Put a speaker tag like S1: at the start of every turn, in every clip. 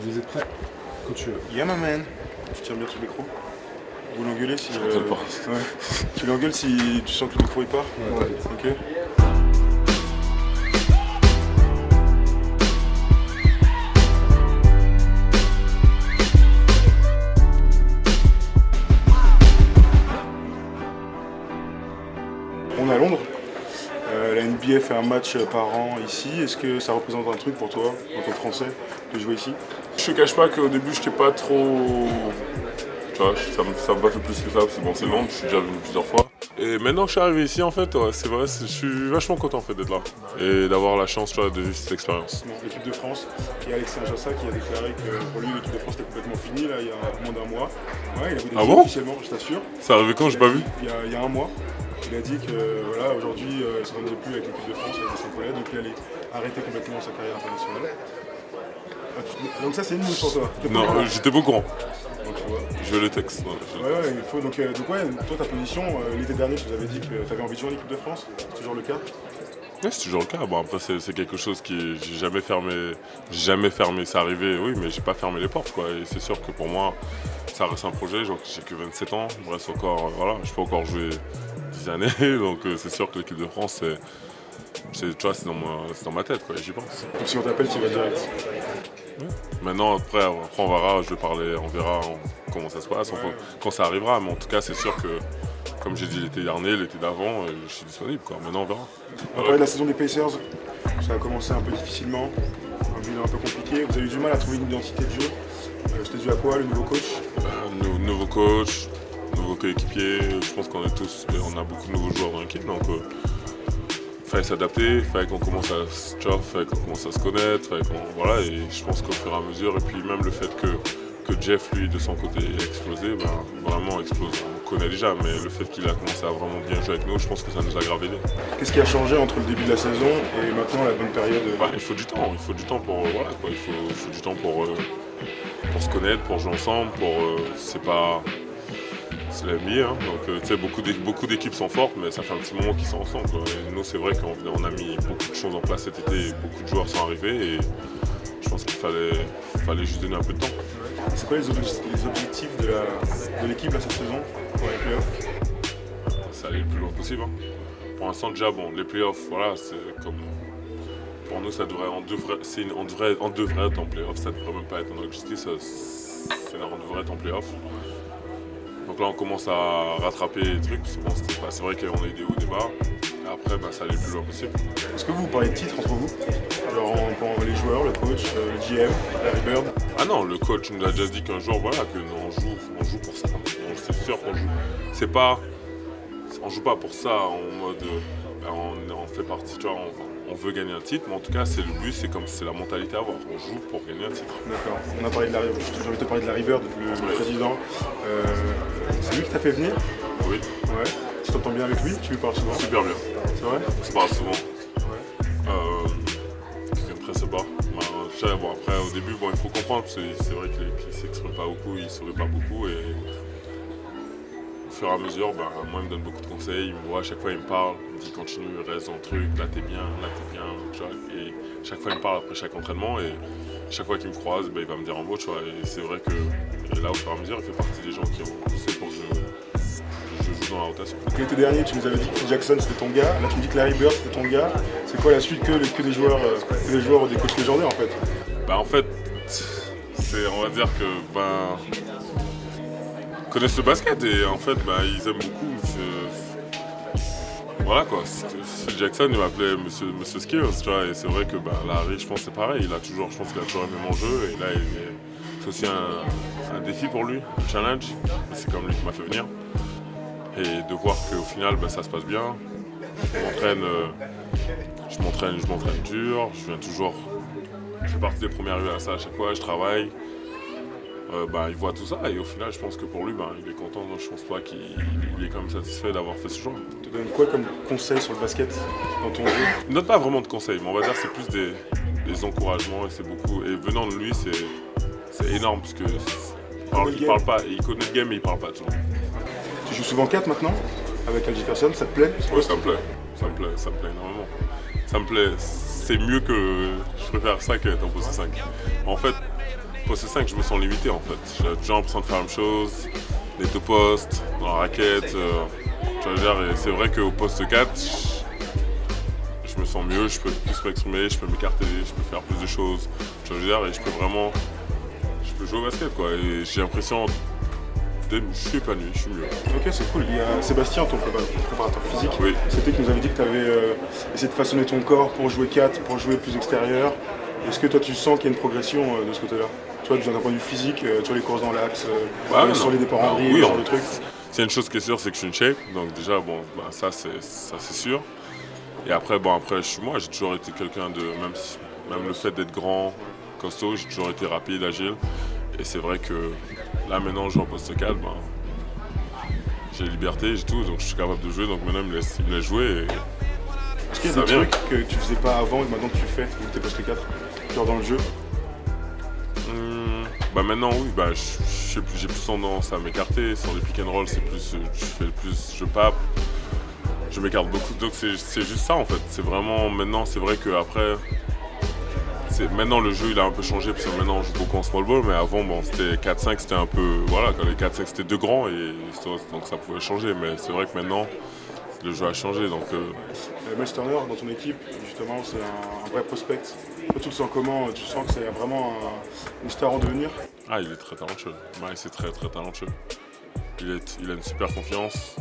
S1: Vous êtes prêts? Quand tu veux.
S2: Yeah, my man. Tu tiens bien sur le micro. Vous l'engueulez si.
S3: Pas.
S2: Ouais. Tu l'engueules si tu sens que le micro il part.
S1: Ouais.
S2: Ok. On est à Londres. La NBA fait un match par an ici. Est-ce que ça représente un truc pour toi, en tant que Français, de jouer ici?
S3: Je te cache pas qu'au début, je n'étais pas trop. Tu vois, ça m'a pas fait plus que ça, parce que bon, c'est Londres, je suis déjà venu plusieurs fois. Et maintenant que je suis arrivé ici, en fait, ouais, c'est vrai, je suis vachement content en fait, d'être là et d'avoir la chance, tu vois, de vivre cette expérience.
S2: L'équipe de France, il y a Alexis Jassa qui a déclaré que pour lui, l'équipe de France était complètement finie, là, il y a moins d'un mois. Ouais, il a
S3: Ah
S2: dit
S3: bon
S2: officiellement, je t'assure.
S3: C'est arrivé quand? J'ai pas vu.
S2: Il y a un mois. Il a dit que voilà, aujourd'hui, il ne se rendait plus avec l'équipe de France, avec son collègue, donc il allait arrêter complètement sa carrière internationale. Donc ça, c'est une news pour toi.
S3: Non, j'étais pas au courant.
S2: Donc, tu vois.
S3: Je veux le texte.
S2: Ouais, il faut. Donc ouais, toi, ta position, l'été dernier, tu nous avais dit que tu avais envie de jouer en équipe de France. C'est toujours le cas?
S3: Ouais, c'est toujours le cas. Bon, après, c'est quelque chose qui. J'ai jamais fermé. C'est arrivé, oui, mais j'ai pas fermé les portes, quoi. Et c'est sûr que pour moi, ça reste un projet. Genre, j'ai que 27 ans. Il me reste encore. Voilà, je peux encore jouer 10 années. Donc, c'est sûr que l'équipe de France, tu vois, c'est dans ma tête, quoi. J'y pense.
S2: Donc si on t'appelle, tu vas direct.
S3: Ouais. Maintenant, après, on verra. Je vais parler. On verra comment ça se passe. Quand ça arrivera. Mais en tout cas, c'est sûr que. Comme j'ai dit l'été dernier, l'été d'avant, je suis disponible, quoi. Maintenant, on verra.
S2: On parlait de la saison des Pacers. Ça a commencé un peu difficilement, un bilan un peu compliqué. Vous avez eu du mal à trouver une identité de jeu. C'était dû à quoi, le nouveau coach?
S3: Nouveau coach, nouveau coéquipier. Je pense qu'on a beaucoup de nouveaux joueurs dans l'équipe, donc fallait s'adapter, fallait qu'on commence à se connaître, voilà. Et je pense qu'au fur et à mesure, et puis même le fait que Jeff, lui, de son côté, ait explosé, vraiment explose. On connaît déjà, mais le fait qu'il a commencé à vraiment bien jouer avec nous, je pense que ça nous a grave aidé.
S2: Qu'est-ce qui a changé entre le début de la saison et maintenant la bonne période?
S3: Il faut du temps pour voilà, quoi. Il faut du temps pour se connaître, pour jouer ensemble, c'est la NBA, hein. Donc tu sais, beaucoup d'équipes sont fortes, mais ça fait un petit moment qu'ils sont ensemble, quoi. Et nous, c'est vrai qu'on a mis beaucoup de choses en place cet été, beaucoup de joueurs sont arrivés et je pense qu'il fallait juste donner un peu de temps.
S2: C'est quoi les objectifs de l'équipe là, cette saison pour les playoffs?
S3: C'est aller le plus loin possible, hein. Pour l'instant, déjà, bon, les playoffs, voilà, c'est comme. Pour nous, on devrait être en playoffs, ça ne devrait même pas être en objectif, on devrait être en playoffs. Donc là, on commence à rattraper les trucs, c'est vrai qu'on a eu des hauts, des bas. Et après, ça allait le plus loin possible.
S2: Est-ce que vous parlez de titres entre vous? Genre les joueurs, le coach, le GM, Larry Bird?
S3: Ah non, le coach nous a déjà dit qu'un jour, voilà, que nous, on joue pour ça. C'est sûr qu'on joue. On joue pas pour ça en mode, on fait partie, tu vois, on veut gagner un titre, mais en tout cas, c'est le but, c'est la mentalité à avoir. On joue pour gagner un titre.
S2: D'accord. On a parlé de Larry, j'ai envie de te parler de Larry Bird, le président. C'est lui qui t'a fait venir?
S3: Oui.
S2: Ouais. Tu t'entends bien avec lui? Tu lui parles souvent?
S3: Super bien.
S2: C'est vrai?
S3: On se parle souvent.
S2: Ouais.
S3: Il me presse pas. Après, au début, il faut comprendre, c'est vrai qu'il ne s'exprime pas beaucoup, il ne sourit pas beaucoup. Et au fur et à mesure, moi, il me donne beaucoup de conseils. Il me voit, à chaque fois, il me parle. Il me dit continue, reste dans le truc, là, t'es bien. Tu vois, et chaque fois, il me parle après chaque entraînement. Et chaque fois qu'il me croise, il va me dire un mot. Tu vois, et c'est vrai que là, au fur et à mesure, il fait partie des gens qui ont poussé pour que je joue dans la rotation.
S2: Donc, l'été dernier, tu nous avais dit que Phil Jackson c'était ton gars. Là, tu me dis que Larry Bird c'était ton gars. C'est quoi la suite que des joueurs ou des coachs légendaires en fait?
S3: En fait, on va dire que ils connaissent le basket et en fait ils aiment beaucoup. Voilà quoi. Phil Jackson il m'appelait Monsieur Skills, tu vois, et c'est vrai que Larry, je pense c'est pareil. Je pense qu'il a toujours aimé mon jeu et là c'est aussi un défi pour lui, un challenge. C'est comme lui qui m'a fait venir. Et de voir qu'au final ça se passe bien. Je m'entraîne dur, je fais partie des premiers arrivés à ça à chaque fois, je travaille. Il voit tout ça et au final je pense que pour lui il est content, donc je pense pas qu'il est quand même satisfait d'avoir fait ce choix.
S2: Tu te donnes quoi comme conseil sur le basket dans ton jeu?
S3: Il ne donne pas vraiment de conseils, mais on va dire que c'est plus des encouragements et c'est beaucoup. Et venant de lui c'est énorme parce que il parle pas, il connaît le game mais il parle pas tout.
S2: Tu joues souvent 4 maintenant avec Al Jefferson, ça te plaît?
S3: Oui, ça me plaît énormément. Ça me plaît, c'est mieux que je préfère ça qu'être en poste 5. En fait, poste 5, je me sens limité en fait. J'ai toujours l'impression de faire la même chose, les deux postes, dans la raquette. Tu vois, et c'est vrai qu'au poste 4, je me sens mieux, je peux plus m'exprimer, je peux m'écarter, je peux faire plus de choses. Tu vois, et je peux jouer au basket quoi. Et j'ai l'impression je suis épanoui, je suis mieux.
S2: Ok, c'est cool. Il y a Sébastien, ton préparateur physique,
S3: Oui.
S2: c'était qui nous avait dit que tu avais essayé de façonner ton corps pour jouer 4, pour jouer plus extérieur. Est-ce que toi tu sens qu'il y a une progression de ce côté-là? Tu vois, d'un point de vue physique, tu vois les courses dans l'axe, sur les départs en vrille,
S3: oui,
S2: ce genre de trucs.
S3: C'est une chose qui est sûre, c'est que je suis une shape. Donc déjà, bon, ça c'est sûr. Et après, je suis moi, j'ai toujours été quelqu'un de, même le fait d'être grand, costaud, j'ai toujours été rapide, agile. Et c'est vrai que là maintenant, je joue en poste 4, j'ai liberté, j'ai tout, donc je suis capable de jouer. Donc maintenant, il me laisse jouer.
S2: Est-ce qu'il y a des trucs que tu faisais pas avant et que maintenant tu fais, vu que t'es poste 4, genre dans le jeu?
S3: Maintenant oui, j'ai plus tendance à m'écarter. Sur les pick and roll, c'est plus, je pape, je m'écarte beaucoup. Donc c'est juste ça en fait. C'est vraiment maintenant, c'est vrai que après, maintenant le jeu il a un peu changé parce que maintenant on joue beaucoup en small ball, mais avant c'était 4-5, c'était un peu voilà, quand les 4-5 c'était deux grands et donc ça pouvait changer. Mais c'est vrai que maintenant le jeu a changé donc.
S2: Miles Turner dans ton équipe, justement, c'est un vrai prospect. Toi, tu le sens comment? Tu sens que c'est vraiment une star en devenir?
S3: Ah, il est très talentueux. C'est très très talentueux. Il a une super confiance.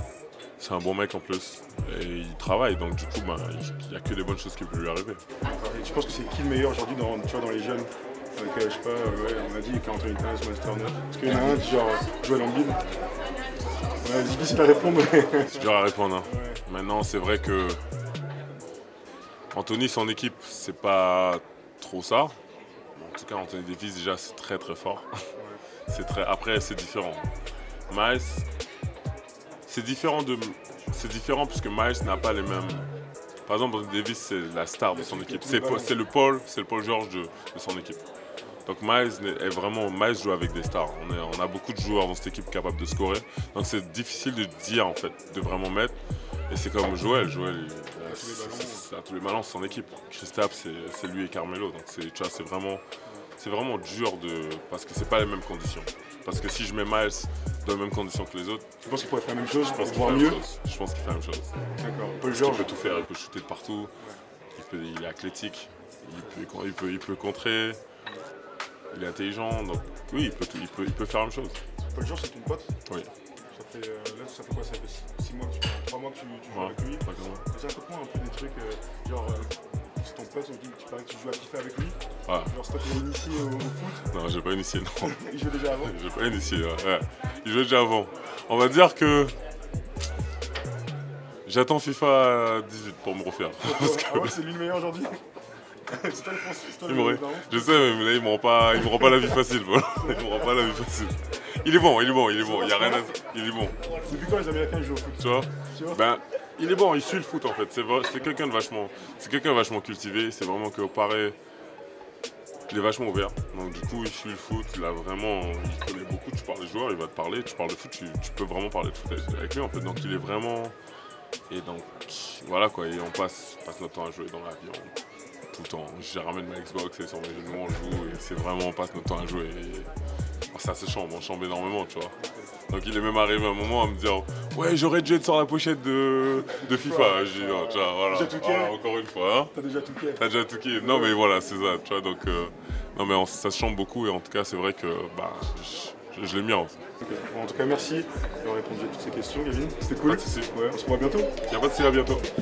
S3: C'est un bon mec en plus. Et il travaille, donc du coup, il n'y a que des bonnes choses qui peuvent lui arriver.
S2: Et tu penses que c'est qui le meilleur aujourd'hui dans les jeunes? Avec, je sais pas, on a dit qu'Anthony Towns, Miles Turner. Est-ce qu'il y en a un qui genre Joel Embiid? Ouais, difficile à répondre, mais...
S3: C'est dur à répondre. Hein.
S2: Ouais.
S3: Maintenant, c'est vrai que Anthony, son équipe, c'est pas trop ça. En tout cas, Anthony Davis, déjà, c'est très très fort.
S2: Ouais.
S3: Après, c'est différent. Miles, c'est différent puisque Miles n'a pas les mêmes. Par exemple, Anthony Davis, c'est la star de son équipe. C'est le Paul George de son équipe. Donc Miles joue avec des stars. On a beaucoup de joueurs dans cette équipe capables de scorer. Donc c'est difficile de dire en fait, de vraiment mettre. Et c'est comme Joël, c'est à tous les ballons, c'est son équipe. Kristaps, c'est lui et Carmelo. Donc c'est vraiment dur parce que c'est pas les mêmes conditions. Parce que si je mets Miles dans les mêmes conditions que les autres,
S2: Tu penses qu'il pourrait faire la même chose?
S3: je pense qu'il
S2: voir
S3: fait la
S2: mieux?
S3: même chose. Je pense qu'il fait la même chose.
S2: D'accord. Paul
S3: Il
S2: George.
S3: peut tout faire, il peut shooter de partout. Il est athlétique, il peut contrer. Il est intelligent, donc oui, il peut faire la même chose.
S2: Paul George, c'est ton pote?
S3: Oui.
S2: Ça fait quoi? Ça fait 6 mois, 3 mois que tu joues avec lui? Raconte-moi un peu des trucs, c'est ton pote, tu parlais que tu joues à FIFA avec lui?
S3: Ah.
S2: Genre c'est toi qui l'as initié au foot?
S3: Non, j'ai pas initié, non.
S2: Il jouait déjà avant?
S3: J'ai pas initié, ouais. Il jouait déjà avant. On va dire que j'attends FIFA 18 pour me refaire. Parce que
S2: Ah ouais, c'est lui le meilleur aujourd'hui? C'est toi le meilleur.
S3: je sais, mais là, il me rend pas la vie facile. Voilà. Il me rend pas la vie facile. Il est bon. Il y a rien à dire. Il est bon.
S2: Depuis quand les Américains jouent au foot?
S3: Tu vois? Il est bon, il suit le foot en fait. C'est quelqu'un de vachement cultivé. C'est vraiment que pareil, il est vachement ouvert. Donc du coup, il suit le foot. Il connaît beaucoup. Tu parles des joueurs, il va te parler. Tu parles de foot, tu peux vraiment parler de foot avec lui en fait. Donc il est vraiment. Et donc voilà quoi. Et on passe notre temps à jouer dans l'avion. Tout le temps. Je ramène ma Xbox et sur mes genoux on joue. Et c'est vraiment, on passe notre temps à jouer. Et ça se chambre, on chambre énormément, tu vois. Donc il est même arrivé un moment à me dire ouais, j'aurais dû être sur la pochette de FIFA. J'ai dit non, tu vois, voilà, encore une fois. Hein.
S2: T'as déjà touqué?
S3: T'as déjà touqué. Non mais voilà, c'est ça, tu vois. Donc non mais ça se chambre beaucoup et en tout cas c'est vrai que je l'ai mis en.
S2: Okay. Bon, en tout cas merci d'avoir répondu à toutes ces questions, Gavin. C'était cool.
S3: Pas de soucis.
S2: Ouais, on se revoit bientôt.
S3: Y'a pas de soucis, à bientôt.
S2: Okay.